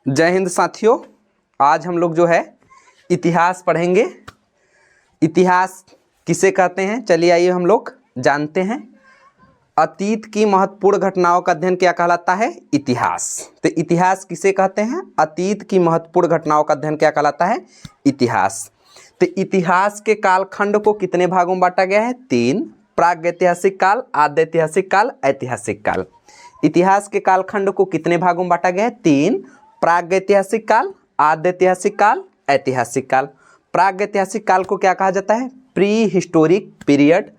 जय हिंद साथियों। आज हम लोग जो है इतिहास पढ़ेंगे। इतिहास किसे कहते हैं, चलिए आइए हम लोग जानते हैं। अतीत की महत्वपूर्ण घटनाओं का अध्ययन क्या कहलाता है? इतिहास। तो इतिहास किसे कहते हैं? अतीत की महत्वपूर्ण घटनाओं का अध्ययन क्या कहलाता है? इतिहास। तो इतिहास के कालखंड को कितने भागों में बांटा गया है? 3। प्रागैतिहासिक काल, आद्य ऐतिहासिक काल, ऐतिहासिक काल। इतिहास के कालखंड को कितने भागों में बांटा गया है? 3। प्रागैतिहासिक काल, आद्य ऐतिहासिक काल, ऐतिहासिक काल। प्रागैतिहासिक काल को क्या कहा जाता है? Pre historic period.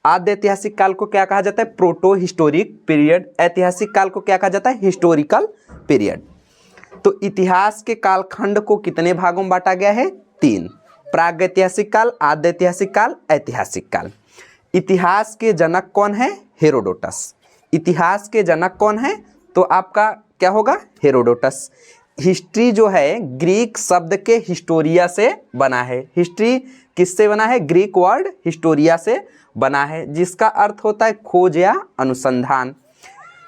आद्य ऐतिहासिक काल को क्या कहा जाता है? Proto historic period. ऐतिहासिक काल को क्या कहा जाता है? Historical period. तो इतिहास के कालखंड को कितने भागों में बांटा गया है? 3। प्रागैतिहासिक काल, आद्य ऐतिहासिक काल, ऐतिहासिक काल। इतिहास के जनक कौन है? हेरोडोटस। इतिहास के जनक कौन है? तो आपका क्या होगा? हेरोडोटस। हिस्ट्री जो है ग्रीक शब्द के हिस्टोरिया से बना है। हिस्ट्री किससे बना है? ग्रीक वर्ड हिस्टोरिया से बना है, जिसका अर्थ होता है खोज या अनुसंधान।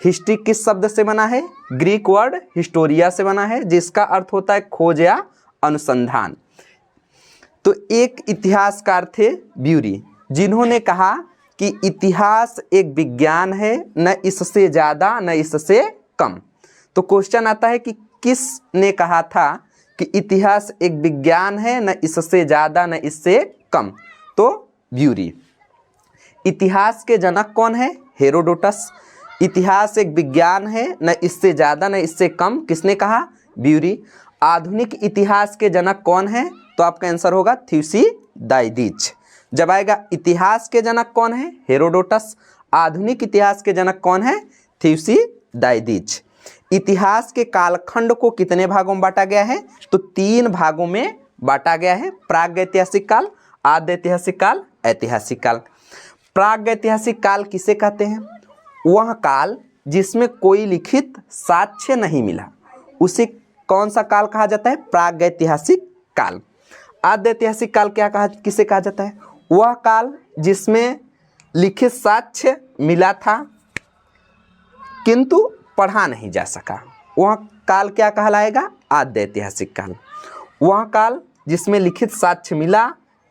हिस्ट्री किस शब्द से बना है? ग्रीक वर्ड हिस्टोरिया से बना है, जिसका अर्थ होता है खोज या अनुसंधान। तो एक इतिहासकार थे ब्यूरी, जिन्होंने कहा कि इतिहास एक विज्ञान है, न इससे ज़्यादा न इससे कम। तो क्वेश्चन आता है कि किसने कहा था कि इतिहास एक विज्ञान है, न इससे ज़्यादा न इससे कम? तो ब्यूरी। इतिहास के जनक कौन है? हेरोडोटस। इतिहास एक विज्ञान है, न इससे ज़्यादा न इससे कम, किसने कहा? ब्यूरी। आधुनिक इतिहास के जनक कौन है? तो आपका आंसर होगा थ्यूसिडाइडिस। जब आएगा इतिहास के जनक कौन है? हेरोडोटस। आधुनिक इतिहास के जनक कौन है? थ्यूसिडाइडिस। इतिहास के कालखंड को कितने भागों में बांटा गया है? तो 3 भागों में बांटा गया है। प्रागैतिहासिक काल, आद्य ऐतिहासिक काल, ऐतिहासिक काल। प्रागैतिहासिक काल किसे कहते हैं? वह काल जिसमें कोई लिखित साक्ष्य नहीं मिला, उसे कौन सा काल कहा जाता है? प्रागैतिहासिक काल। आद्य ऐतिहासिक काल किसे कहा जाता है? वह काल जिसमें लिखित साक्ष्य मिला था किंतु पढ़ा नहीं जा सका, वह काल क्या कहलाएगा? आद्य ऐतिहासिक काल। वह काल जिसमें लिखित साक्ष्य मिला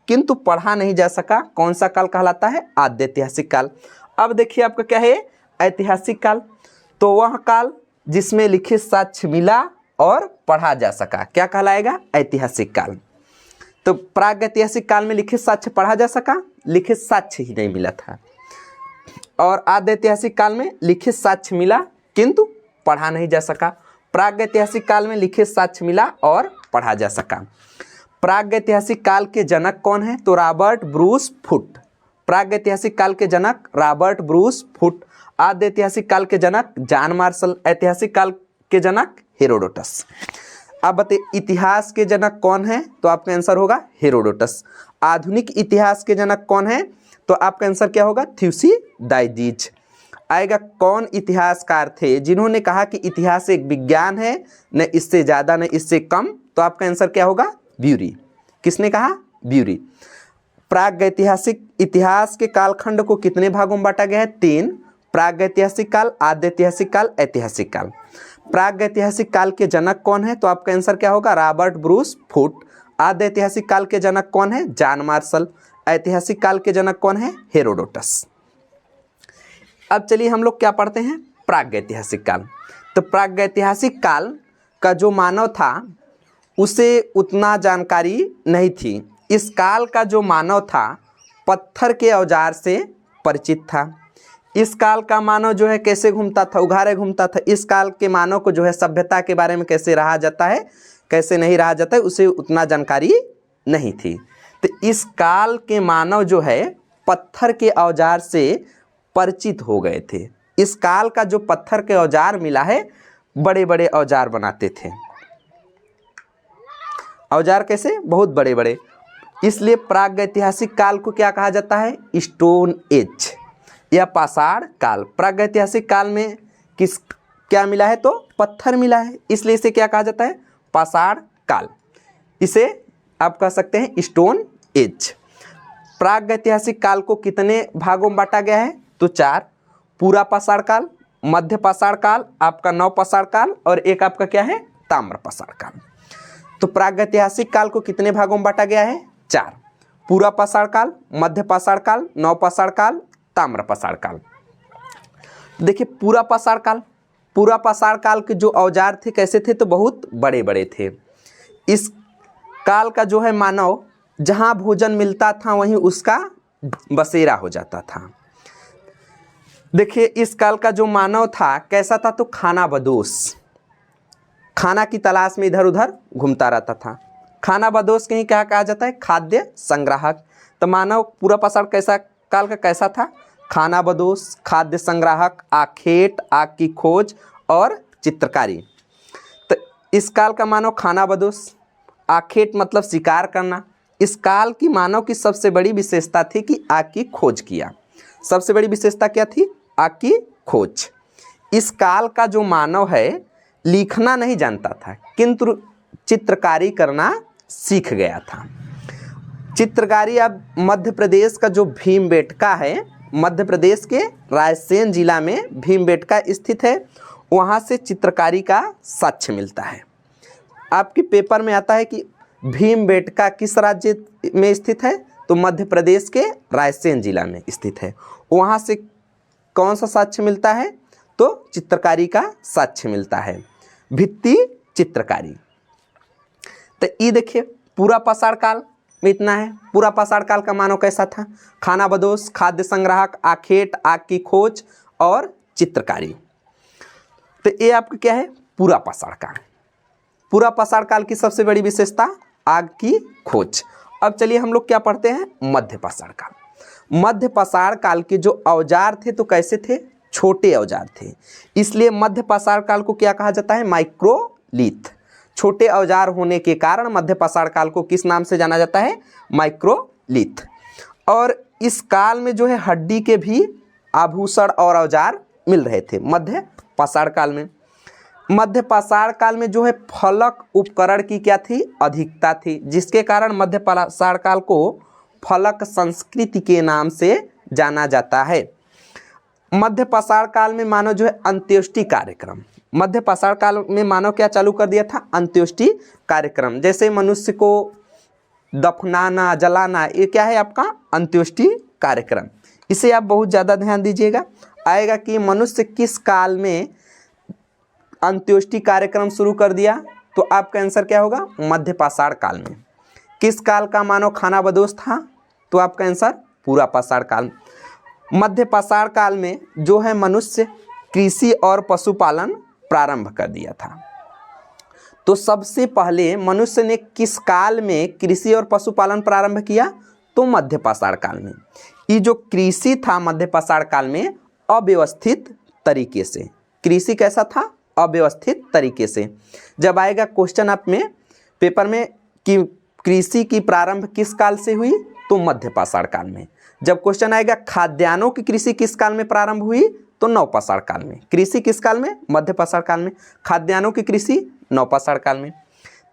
किंतु पढ़ा नहीं जा सका, कौन सा काल कहलाता है? आद्य ऐतिहासिक काल। अब देखिए आपका क्या है? ऐतिहासिक काल। तो वह काल जिसमें लिखित साक्ष्य मिला और पढ़ा जा सका क्या कहलाएगा? ऐतिहासिक काल। तो प्रागैतिहासिक काल में लिखित साक्ष्य पढ़ा जा सका, लिखित साक्ष्य ही नहीं मिला था। और आद्य ऐतिहासिक काल में लिखित साक्ष्य मिला किंतु पढ़ा नहीं जा सका। प्रागैतिहासिक काल में लिखित साक्ष्य मिला और पढ़ा जा सका। प्रागैतिहासिक काल के जनक कौन है? तो रॉबर्ट ब्रूस फुट। प्रागैतिहासिक काल के जनक रॉबर्ट ब्रूस फुट। आद्य ऐतिहासिक काल के जनक जॉन मार्शल। ऐतिहासिक काल के जनक हेरोडोटस। अब बताइए इतिहास के जनक कौन है? तो आपका आंसर होगा हेरोडोटस। आधुनिक इतिहास के जनक कौन है? तो आपका आंसर क्या होगा? थ्यूसिडाइडिस आएगा। कौन इतिहासकार थे जिन्होंने कहा कि इतिहास एक विज्ञान है, न इससे ज़्यादा न इससे कम? तो आपका आंसर क्या होगा? ब्यूरी। किसने कहा? ब्यूरी। प्रागैतिहासिक इतिहास के कालखंड को कितने भागों में बांटा गया है? 3। प्रागैतिहासिक काल, आद्य ऐतिहासिक काल, ऐतिहासिक काल। प्रागैतिहासिक काल के जनक कौन है? तो आपका आंसर क्या होगा? Robert Bruce foot. आद्य ऐतिहासिक काल के जनक कौन है? John Marshall. ऐतिहासिक काल के जनक कौन है? हेरोडोटस। अब चलिए हम लोग क्या पढ़ते हैं? प्रागैतिहासिक काल। तो प्रागैतिहासिक काल का जो मानव था उसे उतना जानकारी नहीं थी। इस काल का जो मानव था पत्थर के औजार से परिचित था। इस काल का मानव जो है कैसे घूमता था? उघारे घूमता था। इस काल के मानव को जो है सभ्यता के बारे में कैसे रहा जाता है, कैसे नहीं रहा जाता है, उसे उतना जानकारी नहीं थी। तो इस काल के मानव जो है पत्थर के औजार से परिचित हो गए थे। इस काल का जो पत्थर के औजार मिला है, बड़े बड़े औजार बनाते थे। औजार कैसे? बहुत बड़े बड़े। इसलिए प्रागैतिहासिक काल को क्या कहा जाता है? स्टोन एज या पाषाण काल। प्रागैतिहासिक काल में क्या मिला है? तो पत्थर मिला है, इसलिए इसे क्या कहा जाता है? पाषाण काल। इसे आप कह सकते हैं स्टोन एज। प्रागैतिहासिक काल को कितने भागों में बांटा गया है? तो 4। पूरा पाषाण काल, मध्य पाषाण काल, आपका नव पाषाण काल और एक आपका क्या है? ताम्रपाषाण काल। तो प्रागैतिहासिक काल को कितने भागों में बांटा गया है? 4। पूरा पाषाण काल, मध्य पाषाण काल, नवपाषाण काल, ताम्रपाषाण काल। देखिए पूरा पाषाण काल, पूरा पाषाण काल के जो औजार थे कैसे थे? तो बहुत बड़े बड़े थे। इस काल का जो है मानव जहाँ भोजन मिलता था वहीं उसका बसेरा हो जाता था। देखिए इस काल का जो मानव था कैसा था? तो खाना बदोश, खाना की तलाश में इधर उधर घूमता रहता था। खाना बदोश कहीं क्या कहा जाता है? खाद्य संग्राहक। तो मानव पूरा पाषाण कैसा काल का कैसा था? खाना बदोश, खाद्य संग्राहक, आखेट, आग की खोज और चित्रकारी। तो इस काल का मानव खाना बदोश, आखेट मतलब शिकार करना। इस काल की मानव की सबसे बड़ी विशेषता थी कि आग की खोज किया। सबसे बड़ी विशेषता क्या थी? आग की खोज। इस काल का जो मानव है लिखना नहीं जानता था किंतु चित्रकारी करना सीख गया था। चित्रकारी अब मध्य प्रदेश का जो भीमबेटका है, मध्य प्रदेश के रायसेन जिला में भीमबेटका स्थित है, वहाँ से चित्रकारी का साक्ष्य मिलता है। आपके पेपर में आता है कि भीमबेटका किस राज्य में स्थित है? तो मध्य प्रदेश के रायसेन जिला में स्थित है। वहाँ से कौन सा साक्ष्य मिलता है? तो चित्रकारी का साक्ष्य मिलता है, भित्ति चित्रकारी। तो ये देखिए पूरा पाषाण काल में इतना है। पूरा पाषाण काल का मानव कैसा था? खाना बदोश, खाद्य संग्राहक, आखेट, आग की खोज और चित्रकारी। तो ये आपका क्या है? पूरा पाषाण काल। पूरा पाषाण काल की सबसे बड़ी विशेषता आग की खोज। अब चलिए हम लोग क्या पढ़ते हैं? मध्य पाषाण काल। मध्य पाषाण काल के जो औजार थे तो कैसे थे? छोटे औजार थे, इसलिए मध्य पाषाण काल को क्या कहा जाता है? माइक्रोलिथ। छोटे औजार होने के कारण मध्य पाषाण काल को किस नाम से जाना जाता है? माइक्रोलिथ। और इस काल में जो है हड्डी के भी आभूषण और औजार मिल रहे थे मध्य पाषाण काल में। मध्य पाषाण काल में जो है फलक उपकरण की क्या थी? अधिकता थी, जिसके कारण मध्य पाषाण काल को फलक संस्कृति के नाम से जाना जाता है। मध्य पाषाण काल में मानव जो है अंत्येष्टि कार्यक्रम, मध्य पाषाण काल में मानव क्या चालू कर दिया था? अंत्येष्टि कार्यक्रम। जैसे मनुष्य को दफनाना, जलाना, ये क्या है आपका? अंत्येष्टि कार्यक्रम। इसे आप बहुत ज़्यादा ध्यान दीजिएगा। आएगा कि मनुष्य किस काल में अंत्येष्टि कार्यक्रम शुरू कर दिया? तो आपका आंसर क्या होगा? मध्य पाषाण काल में। किस काल का मानव खाना बदोश था? तो आपका आंसर पूरा पाषाण काल। मध्य पाषाण काल में जो है मनुष्य कृषि और पशुपालन प्रारंभ कर दिया था। तो सबसे पहले मनुष्य ने किस काल में कृषि और पशुपालन प्रारंभ किया? तो मध्य पाषाण काल में। ये जो कृषि था मध्य पाषाण काल में अव्यवस्थित तरीके से, कृषि कैसा था? अव्यवस्थित तरीके से। जब आएगा क्वेश्चन आप में पेपर में कि कृषि की प्रारंभ किस काल से हुई? तो मध्य पाषाण काल में। जब क्वेश्चन आएगा खाद्यान्नों की कृषि किस काल में प्रारंभ हुई? तो नवपाषाण काल में। कृषि किस काल में? मध्य पाषाण काल में। खाद्यान्नों की कृषि नवपाषाण काल में।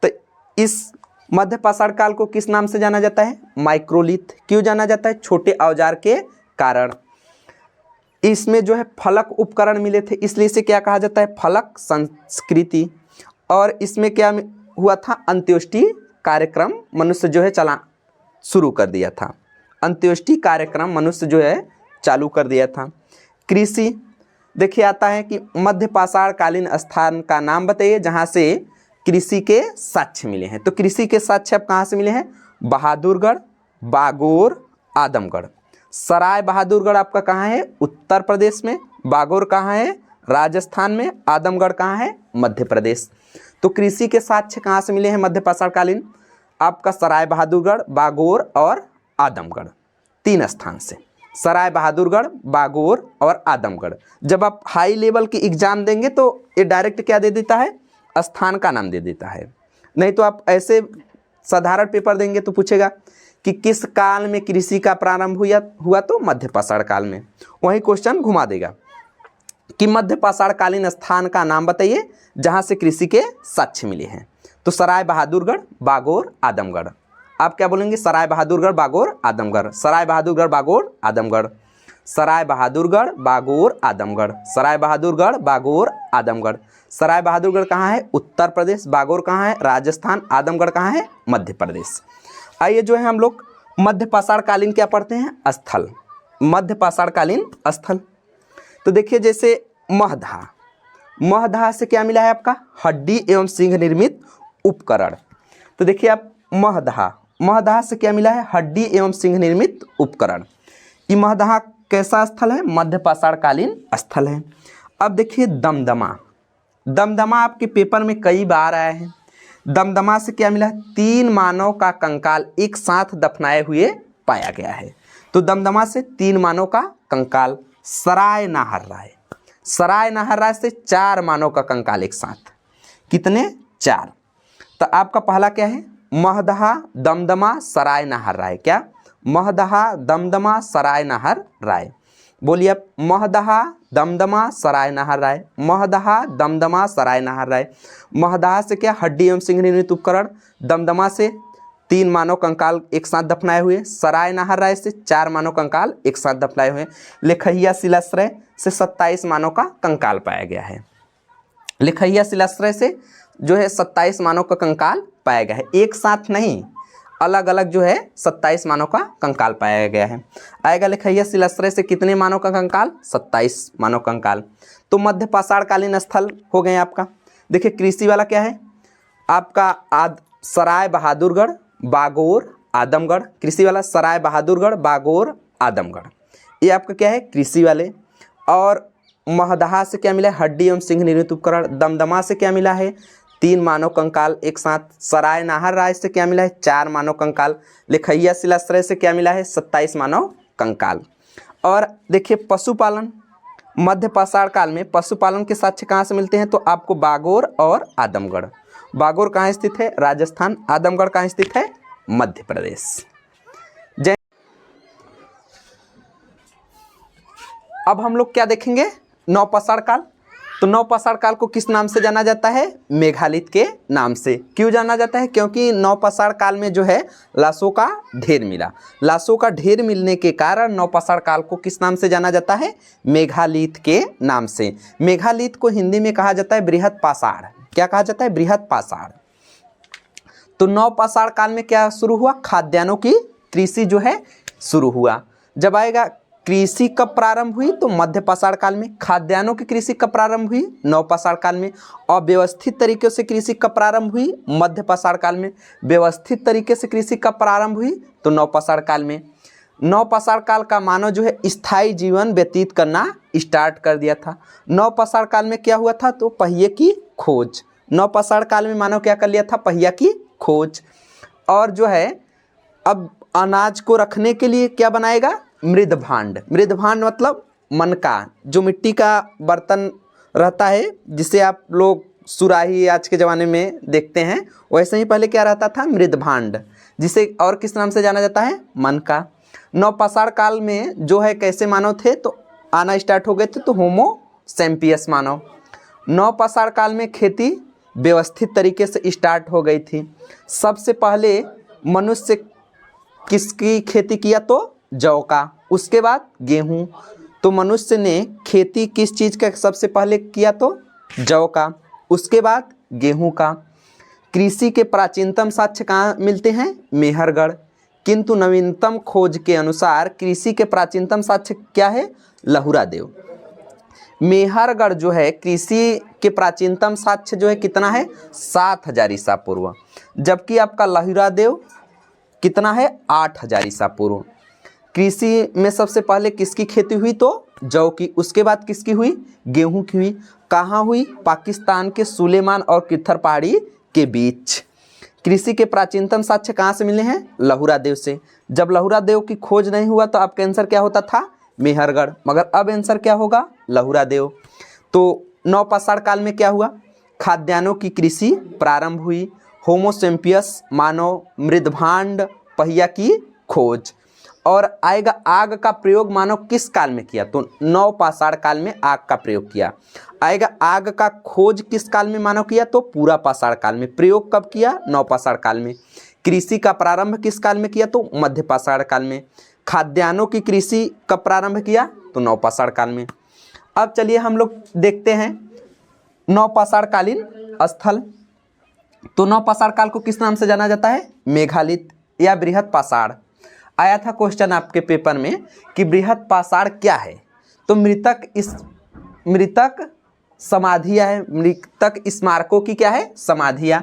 तो इस मध्य पाषाण काल को किस नाम से जाना जाता है? माइक्रोलिथ। क्यों जाना जाता है? छोटे औजार के कारण। इसमें जो है फलक उपकरण मिले थे, इसलिए इसे क्या कहा जाता है? फलक संस्कृति। और इसमें क्या हुआ था? अंत्येष्टि कार्यक्रम मनुष्य जो है शुरू कर दिया था। अंत्येष्टि कार्यक्रम मनुष्य जो है चालू कर दिया था। कृषि देखिए आता है कि मध्य पाषाण कालीन स्थान का नाम बताइए जहाँ से कृषि के साक्ष्य मिले हैं। तो कृषि के साक्ष्य अब कहाँ से मिले हैं? बहादुरगढ़, बागोर, आदमगढ़। सराय बहादुरगढ़ आपका कहाँ है? उत्तर प्रदेश में। बागोर कहाँ है? राजस्थान में। आदमगढ़ कहाँ है? मध्य प्रदेश। तो कृषि के साक्ष्य कहाँ से मिले हैं मध्य पाषाण कालीन? आपका सराय बहादुरगढ़, बागोर और आदमगढ़, 3 स्थान से। सराय बहादुरगढ़, बागोर और आदमगढ़। जब आप हाई लेवल की एग्जाम देंगे तो ये डायरेक्ट क्या दे देता है? स्थान का नाम दे देता है। नहीं तो आप ऐसे साधारण पेपर देंगे तो पूछेगा कि किस काल में कृषि का प्रारंभ हुआ? तो मध्य पाषाण काल में। वही क्वेश्चन घुमा देगा कि मध्य पाषाण कालीन स्थान का नाम बताइए जहाँ से कृषि के साक्ष्य मिले हैं। तो सराय बहादुरगढ़, बागोर, आदमगढ़। आप क्या बोलेंगे? सराय बहादुरगढ़, बागोर, आदमगढ़। सराय बहादुरगढ़, बागोर, आदमगढ़। सराय बहादुरगढ़, बागोर, आदमगढ़। सराय बहादुरगढ़, बागोर, आदमगढ़। सराय बहादुरगढ़ कहाँ है? उत्तर प्रदेश। बागोर कहाँ है? राजस्थान। आदमगढ़ कहाँ है? मध्य प्रदेश। आइए जो है हम लोग मध्य पाषाण कालीन क्या पढ़ते हैं? स्थल। मध्य पाषाण कालीन स्थल। तो देखिए जैसे महधा, महधा से क्या मिला है आपका? हड्डी एवं सिंह निर्मित उपकरण। तो देखिए आप महधा, महधा से क्या मिला है? हड्डी एवं सिंह निर्मित उपकरण। ये महधा कैसा स्थल है? मध्य पाषाण कालीन स्थल है। अब देखिए दमदमा, दमदमा आपके पेपर में कई बार आया है। दमदमा से क्या मिला है? 3 मानव का कंकाल एक साथ दफनाए हुए पाया गया है। तो दमदमा से 3 मानव का कंकाल। सराय नाहर राय, सराय नाहर राय से 4 मानव का कंकाल एक साथ। कितने? 4। तो आपका पहला क्या है? महदहा, दमदमा, सराय नाहर राय। क्या? महदहा, दमदमा, सराय नाहर राय। बोलिए आप। महदहा, दमदमा, सराय नाहर राय। महदहा, दमदमा, सराय नाहर राय। महदहा से क्या? हड्डी एवं सिंह निर्मित उपकरण। दमदमा से 3 मानव कंकाल एक साथ दफनाए हुए। सराय नाहर राय से 4 मानव कंकाल एक साथ दफनाए हुए। लेखहिया शिलाश्रय से 27 मानव का कंकाल पाया गया है। लेखहिया शिलाश्रय से जो है 27 मानव का कंकाल पाया गया है, एक साथ नहीं, अलग अलग जो है 27 मानव का कंकाल पाया गया है। आएगा लेखहिया शिलाश्रय से कितने मानव का कंकाल? 27 मानव कंकाल। तो मध्य पाषाण कालीन स्थल हो गए आपका। देखिए कृषि वाला क्या है आपका? सराय बहादुरगढ़, बागोर, आदमगढ़। कृषि वाला सराय बहादुरगढ़, बागोर, आदमगढ़, ये आपका क्या है? कृषि वाले। और महदहा से क्या मिला है? हड्डी एवं सिंह निर्मित उपकरण। दमदमा से क्या मिला है? 3 मानव कंकाल एक साथ। सराय नाहर राय से क्या मिला है? 4 मानव कंकाल। लेखहिया शिलाश्रय से क्या मिला है? 27 मानव कंकाल। और देखिए पशुपालन, मध्य पाषाण काल में पशुपालन के साक्ष्य कहाँ से मिलते हैं? तो आपको बागोर और आदमगढ़। बागोर कहाँ स्थित है? राजस्थान। आदमगढ़ कहाँ स्थित है? मध्य प्रदेश। जय। अब हम लोग क्या देखेंगे? नवपाषाण काल। तो नवपाषाण काल को किस नाम से जाना जाता है? मेघालित के नाम से। क्यों जाना जाता है? क्योंकि नवपाषाण काल में जो है लाशों का ढेर मिला। लाशों का ढेर मिलने के कारण नवपाषाण काल को किस नाम से जाना जाता है? मेघालित के नाम से। मेघालित को हिंदी में कहा जाता है बृहत पाषाण। क्या कहा जाता है? बृहत पाषाण। तो नवपाषाण काल में क्या शुरू हुआ? खाद्यान्नों की कृषि जो है शुरू हुआ। जब आएगा कृषि कब प्रारंभ हुई? तो मध्य पाषाण काल में। खाद्यान्नों की कृषि कब प्रारंभ हुई? नवपाषाण काल में। अव्यवस्थित तरीके से कृषि कब प्रारंभ हुई? मध्य पाषाण काल में। व्यवस्थित तरीके से कृषि कब प्रारंभ हुई? तो नवपाषाण काल में। नवपाषाण काल का मानव जो है स्थायी जीवन व्यतीत करना स्टार्ट कर दिया था। नवपाषाण काल में क्या हुआ था? तो पहिए की खोज। नवपाषाण काल में मानव क्या कर लिया था? पहिया की खोज। और जो है अब अनाज को रखने के लिए क्या बनाएगा? मृद भांड। मृद भांड मतलब मनका, जो मिट्टी का बर्तन रहता है जिसे आप लोग सुराही आज के ज़माने में देखते हैं, वैसे ही पहले क्या रहता था? मृद भांड, जिसे और किस नाम से जाना जाता है? मनका। नवपाषाण काल में जो है कैसे मानव थे? तो आना स्टार्ट हो गए थे, तो होमो सैम्पियस मानव। नवपाषाण काल में खेती व्यवस्थित तरीके से स्टार्ट हो गई थी। सबसे पहले मनुष्य किसकी खेती किया? तो जौ का। उसके बाद गेहूं। तो मनुष्य ने खेती किस चीज़ का सबसे पहले किया? तो जौ का। उसके बाद गेहूं का। कृषि के प्राचीनतम साक्ष्य कहाँ मिलते हैं? मेहरगढ़। किंतु नवीनतम खोज के अनुसार कृषि के प्राचीनतम साक्ष्य क्या है? लहुरा देव। मेहरगढ़ जो है कृषि के प्राचीनतम साक्ष्य जो है कितना है? 7000 ईसा पूर्व। जबकि आपका लहुरा देव कितना है? 8000 ईसा पूर्व। कृषि में सबसे पहले किसकी खेती हुई? तो जौ की। उसके बाद किसकी हुई? गेहूं की हुई। कहाँ हुई? पाकिस्तान के सुलेमान और कित्थर पहाड़ी के बीच। कृषि के प्राचीनतम साक्ष्य कहाँ से मिले हैं? लहुरा देव से। जब लहुरा देव की खोज नहीं हुआ तो आपका आंसर क्या होता था? मेहरगढ़। मगर अब आंसर क्या होगा? लहुरा देव। तो नवपाषाण काल में क्या हुआ? खाद्यान्नों की कृषि प्रारंभ हुई। होमो सैम्पियस मानव, मृदभांड, पहिया की खोज। और आएगा आग का प्रयोग मानव किस काल में किया? तो नवपाषाण काल में आग का प्रयोग किया। आएगा आग का खोज किस काल में मानव किया? तो पूरा पाषाण काल में। प्रयोग कब किया? नवपाषाण काल में। कृषि का प्रारंभ किस काल में किया? तो मध्य पाषाण काल में। खाद्यान्नों की कृषि कब प्रारंभ किया? तो नवपाषाण काल में। अब चलिए हम लोग देखते हैं नवपाषाण कालीन स्थल। तो नवपाषाण काल को किस नाम से जाना जाता है? मेघालित या बृहत पाषाण। आया था क्वेश्चन आपके पेपर में कि बृहत पाषाण क्या है? तो मृतक समाधियाँ है, मृतक स्मारकों की क्या है? समाधियाँ।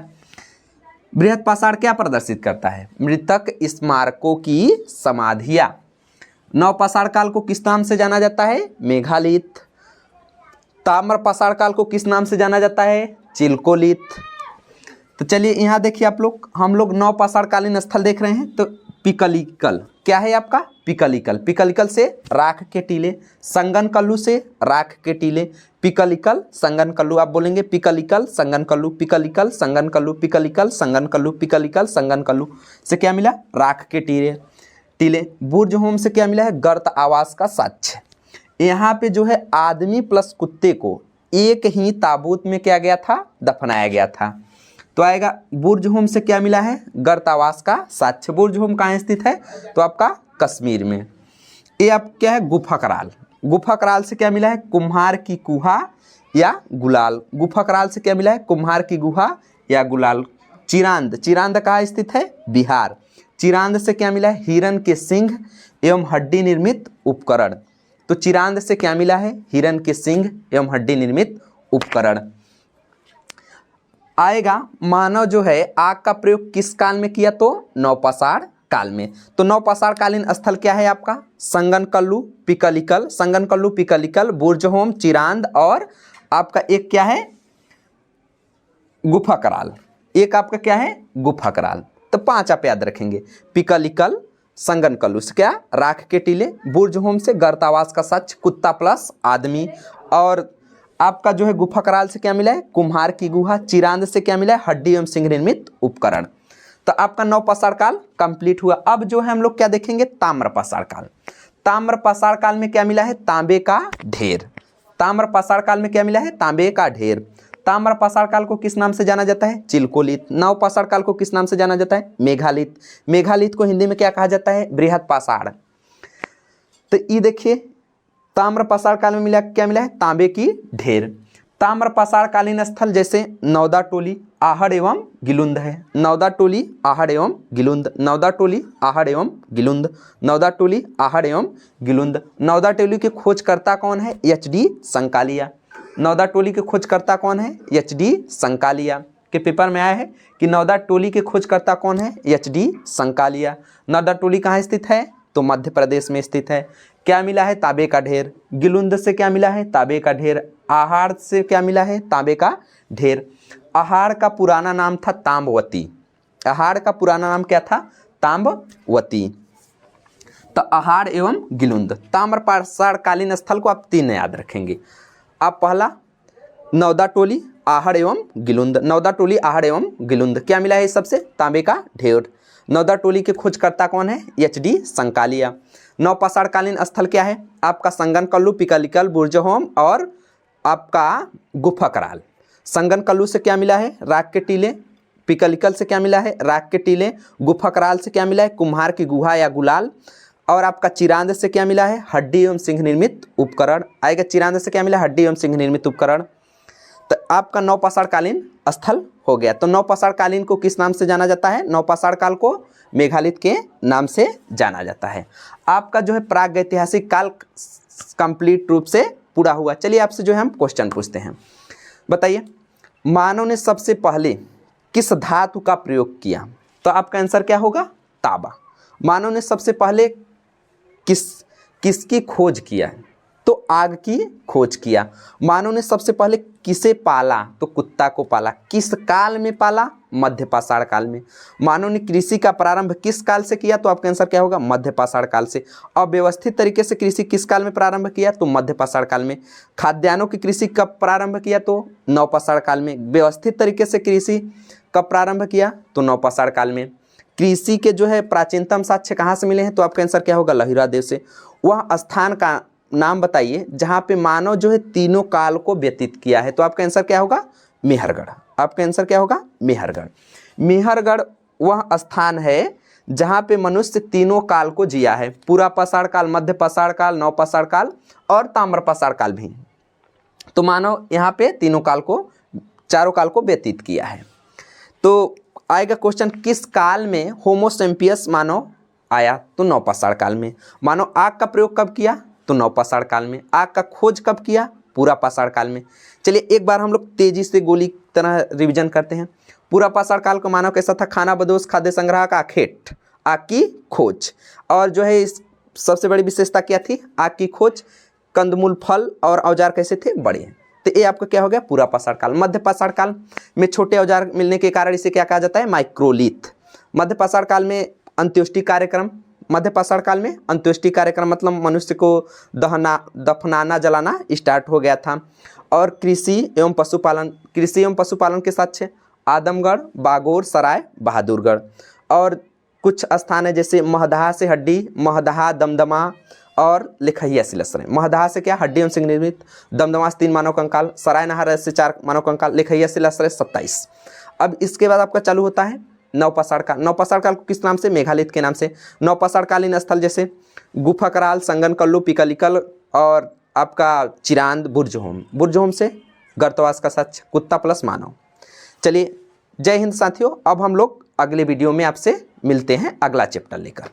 बृहत पाषाण क्या प्रदर्शित करता है? मृतक स्मारकों की समाधियाँ। नवपाषाण काल को किस नाम से जाना जाता है? मेघालित। ताम्र पाषाण काल को किस नाम से जाना जाता है? चिलकोलित। तो चलिए यहाँ देखिए आप लोग, हम लोग नवपाषाण कालीन स्थल देख रहे हैं। तो पिकलिकल क्या है आपका? पिकलिकल। पिकलिकल से राख के टीले, संगनकल्लू से राख के टीले, पिकलिकल संगनकल्लू। आप बोलेंगे पिकलिकल संगनकल्लू, पिकलिकल संगनकल्लू, पिकलिकल संगनकल्लू, पिकलिकल संगनकल्लू से क्या मिला? राख के टीले। बुर्ज होम से क्या मिला है? गर्त आवास का साक्ष्य। यहाँ पे जो है आदमी प्लस कुत्ते को एक ही ताबूत में क्या गया था? दफनाया गया था। तो आएगा बुर्ज होम से क्या मिला है? गर्त आवास का साक्ष्य। बुर्ज होम कहाँ स्थित है? तो आपका कश्मीर में। ये आप क्या है? गुफा कराल। गुफा कराल से क्या मिला है? कुम्हार की गुहा या गुलाल। गुफा कराल से क्या मिला है? कुम्हार की गुहा या गुलाल। चिरांद, चिरांद कहाँ स्थित है? बिहार। चिरांद से क्या मिला है? हिरन के सिंह एवं हड्डी निर्मित उपकरण। तो चिरांद से क्या मिला है? हिरन के सिंह एवं हड्डी निर्मित उपकरण। आएगा मानव जो है आग का प्रयोग किस काल में किया? तो नवपाषाण काल में। तो नवपाषाण कालीन स्थल क्या है आपका? संगनकल्लू, पिकलिकल, संगनकल्लू, पिकलिकल, बुर्ज होम, चिरांद और आपका एक क्या है? गुफा कराल। एक आपका क्या है? गुफा कराल। तो 5 आप याद रखेंगे। पिकलिकल, संगनकल्लू से क्या? राख के टीले, बुर्ज होम से गर्तावास का साक्ष्य, कुत्ता प्लस आदमी, और आपका जो है गुफा कराल से क्या मिला है? कुम्हार की गुहा। चिरांद से क्या मिला है? हड्डी एवं सिंह निर्मित उपकरण। तो आपका नवपाषाण काल कंप्लीट हुआ। अब जो है हम लोग क्या देखेंगे? ताम्रपाषाण काल। ताम्रपाषाण काल में क्या मिला है? तांबे का ढेर। ताम्रपाषाण काल में क्या मिला है? तांबे का ढेर। ताम्रपाषाण काल को किस नाम से जाना जाता है? चिलकोलित। नवपाषाण काल को किस नाम से जाना जाता है? मेघालित। मेघालित को हिंदी में क्या कहा जाता है? बृहत पाषाण। तो ये देखिए ताम्रपाषाण काल में मिला क्या मिला है? तांबे की ढेर। ताम्रपाषाण कालीन स्थल जैसे नौदा टोली, आहड़ एवं गिलुंद है। नौदा टोली, आहड़ एवं गिलुंद, नौदा टोली, आहड़ एवं गिलुंद, नौदा टोली, आहड़ एवं गिलुंद। नौदा टोली के खोजकर्ता कौन है? एच.डी. संकालिया। नौदा टोली के खोजकर्ता कौन है? एच.डी. संकालिया। के पेपर में आया है कि नौदा टोली के खोजकर्ता कौन है? एच.डी. संकालिया। नौदा टोली कहाँ स्थित है? तो मध्य प्रदेश में स्थित है। क्या मिला है? तांबे का ढेर। गिलुंद से क्या मिला है? तांबे का ढेर। आहड़ से क्या मिला है? तांबे का ढेर। आहड़ का पुराना नाम था ताम्रवती। आहड़ का पुराना नाम क्या था? ताम्रवती। तो आहड़ एवं गिलुंद। ताम्रपाषाण कालीन स्थल को आप 3 याद रखेंगे। आप पहला नौदा टोली, आहड़ एवं गिलुंद। नौदा टोली, आहड़ एवं गिलुंद। क्या मिला है इस सबसे? तांबे का ढेर। नौदा टोली के खोजकर्ता कौन है? एच.डी. संकालिया। नवपाषाण कालीन स्थल क्या है आपका? संगनकल्लू, पिकलिकल, बुर्ज होम और आपका गुफा कराल। संगनकल्लू से क्या मिला है? राख के टीले। पिकलिकल से क्या मिला है? राख के टीले। गुफा कराल से क्या मिला है? कुम्हार की गुहा या गुलाल। और आपका चिरांद से क्या मिला है? हड्डी एवं सिंह निर्मित उपकरण। आएगा चिरांद से क्या मिला? हड्डी एवं सिंह निर्मित उपकरण। तो आपका नवपाषाण कालीन स्थल हो गया। तो नवपाषाण कालीन को किस नाम से जाना जाता है? नवपाषाण काल को मेघालित के नाम से जाना जाता है। आपका जो है प्रागैतिहासिक काल कंप्लीट रूप से पूरा हुआ। चलिए आपसे जो है हम क्वेश्चन पूछते हैं। बताइए मानव ने सबसे पहले किस धातु का प्रयोग किया? तो आपका आंसर क्या होगा? तांबा। मानव ने सबसे पहले किसकी खोज किया? तो आग की खोज किया। मानव ने सबसे पहले किसे पाला? तो कुत्ता को पाला। किस काल में पाला? मध्यपाषाण काल में। मानव ने कृषि का प्रारंभ किस काल से किया? तो आपका आंसर क्या होगा? मध्यपाषाण काल से। अव्यवस्थित तरीके से कृषि किस काल में प्रारंभ किया? तो मध्यपाषाण काल में। खाद्यान्नों की कृषि कब प्रारंभ किया? तो नवपाषाण काल में। व्यवस्थित तरीके से कृषि कब प्रारंभ किया? तो नवपाषाण काल में। कृषि के जो है प्राचीनतम साक्ष्य कहाँ से मिले हैं? तो आपका आंसर क्या होगा? लहिरा देव से। वह स्थान का नाम बताइए जहाँ पे मानव जो है तीनों काल को व्यतीत किया है। तो आपका आंसर क्या होगा? मेहरगढ़। आपका आंसर क्या होगा? मेहरगढ़। मेहरगढ़ वह स्थान है जहाँ पे मनुष्य तीनों काल को जिया है, पूरा पाषाण काल, मध्य पाषाण काल, नव पाषाण काल और ताम्र पाषाण काल भी। तो मानव यहाँ पे तीनों काल को, चारों काल को व्यतीत किया है। तो आएगा क्वेश्चन, किस काल में होमो सेपियंस मानव आया? तो नव पाषाण काल में। मानव आग का प्रयोग कब किया? तो नव पाषाण काल में। आग का खोज कब किया? पूरा पाषाण काल में। चलिए एक बार हम लोग तेजी से गोली तरह रिवीजन करते हैं। पूरा पाषाण काल का मानव कैसा था? खाना बदोश, खाद्य संग्रह का आखेट, आग की खोज। और जो है इस सबसे बड़ी विशेषता क्या थी? आग की खोज। कंदमूल, फल और औजार कैसे थे? बड़े। तो ये आपका क्या हो गया? पूरा पाषाण काल। मध्य पाषाण काल में छोटे औजार मिलने के कारण इसे क्या कहा जाता है? माइक्रोलिथ। मध्य पाषाण काल में अंत्योष्टि कार्यक्रम, मध्य पाषाण काल में अंत्योष्टि कार्यक्रम मतलब मनुष्य को दफनाना जलाना स्टार्ट हो गया था। और कृषि एवं पशुपालन, कृषि एवं पशुपालन के साथ छे आदमगढ़, बागोर सराय, बहादुरगढ़। और कुछ स्थान है जैसे महदहा से हड्डी, महदहा, दमदमा और लिखैया सिलस्तर। महदहा से क्या? हड्डियों से निर्मित, दमदमा से 3 मानव कंकाल, सराय नहर से 4 मानव कंकाल, लिखैया सिलस्तर 27। अब इसके बाद आपका चालू होता है नवपाषाण काल। नवपाषाण काल को किस नाम से? मेघालिथ के नाम से। नवपाषाणकालीन स्थल जैसे गुफा कराल, संगन कल्लू, पिकलिकल और आपका चिरांद, बुर्जहोम। बुर्जहोम से गर्तवास का सच, कुत्ता प्लस मानव। चलिए जय हिंद साथियों। अब हम लोग अगले वीडियो में आपसे मिलते हैं अगला चैप्टर लेकर।